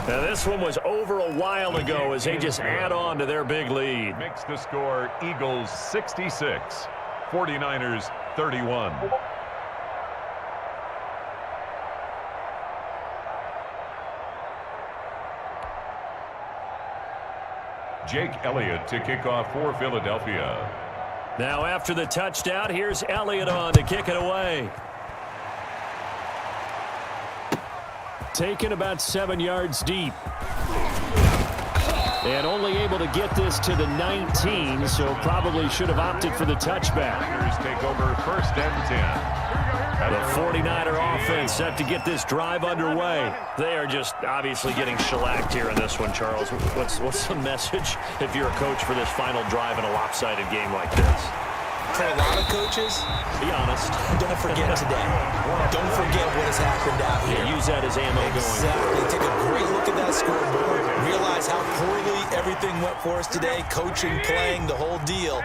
Now, this one was over a while ago as they just add on to their big lead. Makes the score Eagles 66, 49ers 31. Jake Elliott to kick off for Philadelphia. Now, after the touchdown, here's Elliott on to kick it away. Taken about 7 yards deep. And only able to get this to the 19, so probably should have opted for the touchback. Niners take over 1st and 10. The 49er offense set to get this drive underway. They are just obviously getting shellacked here in this one, Charles. What's the message if you're a coach for this final drive in a lopsided game like this? For a lot of coaches, be honest. Don't forget today. Don't forget what has happened out here. Yeah, use that as ammo exactly. going. Take a great look at that scoreboard. Realize how poorly everything went for us today. Coaching, playing, the whole deal.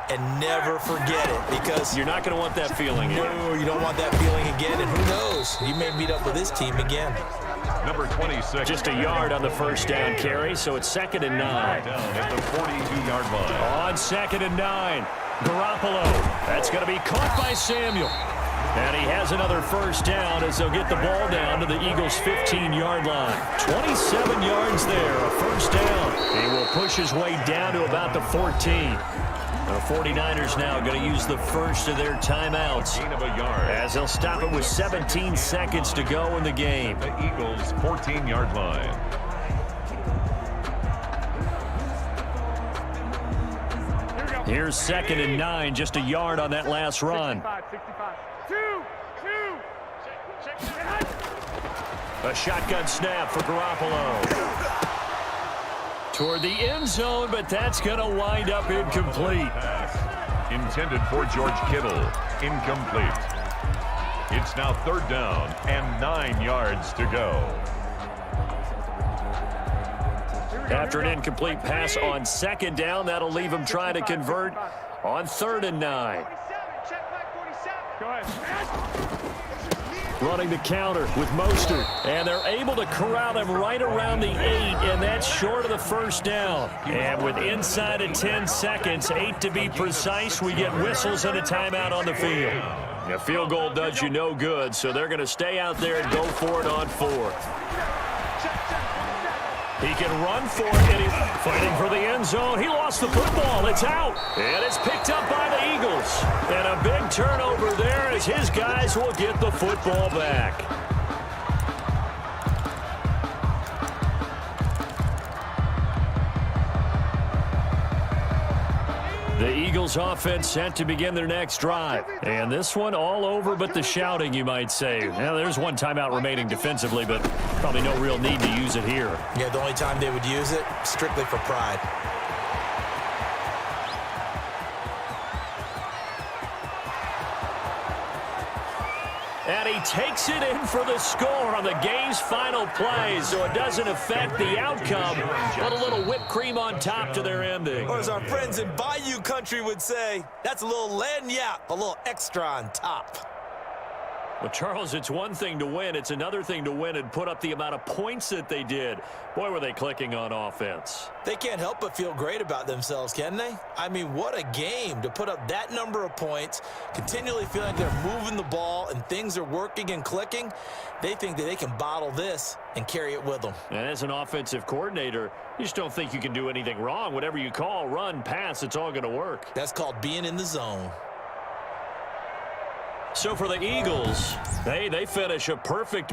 And never forget it, because you're not going to want that feeling again. No, you don't want that feeling again. And who knows? You may meet up with this team again. Number 26. Just a yard on the first down carry, so it's 2nd and 9. Down at the 42-yard line. On 2nd and 9. Garoppolo. That's going to be caught by Samuel. And he has another first down as they'll get the ball down to the Eagles' 15-yard line. 27 yards there, a first down. He will push his way down to about the 14. The 49ers now going to use the first of their timeouts Gain of a yard. as they'll stop it with 17 seconds to go in the game. The Eagles' 14-yard line. Here's 2nd and 9, just a yard on that last run. 65. 2. A shotgun snap for Garoppolo. Toward the end zone, but that's going to wind up incomplete. Pass intended for George Kittle. Incomplete. It's now 3rd down and 9 yards to go. After an incomplete pass on 2nd down, that'll leave him trying to convert on 3rd and 9. Go ahead. Running the counter with Mostert, and they're able to corral him right around the 8, and that's short of the first down. And with inside of 10 seconds, 8 to be precise, we get whistles and a timeout on the field. A field goal does you no good, so they're going to stay out there and go for it on 4th. He can run for it, and he's fighting for the end zone. He lost the football. It's out, and it's picked up by the Eagles. And a big turnover there as his guys will get the football back. The Eagles offense set to begin their next drive. And this one all over but the shouting, you might say. Now, there's one timeout remaining defensively, but probably no real need to use it here. Yeah, the only time they would use it, strictly for pride. And he takes it in for the score on the game's final play, so it doesn't affect the outcome, but a little whipped cream on top to their ending. Or as our friends in Bayou Country would say, that's a little lagniappe, a little extra on top. Well, Charles, it's one thing to win. It's another thing to win and put up the amount of points that they did. Boy, were they clicking on offense. They can't help but feel great about themselves, can they? I mean, what a game to put up that number of points, continually feeling like they're moving the ball and things are working and clicking. They think that they can bottle this and carry it with them. And as an offensive coordinator, you just don't think you can do anything wrong. Whatever you call, run, pass, it's all going to work. That's called being in the zone. So for the Eagles, they finish a perfect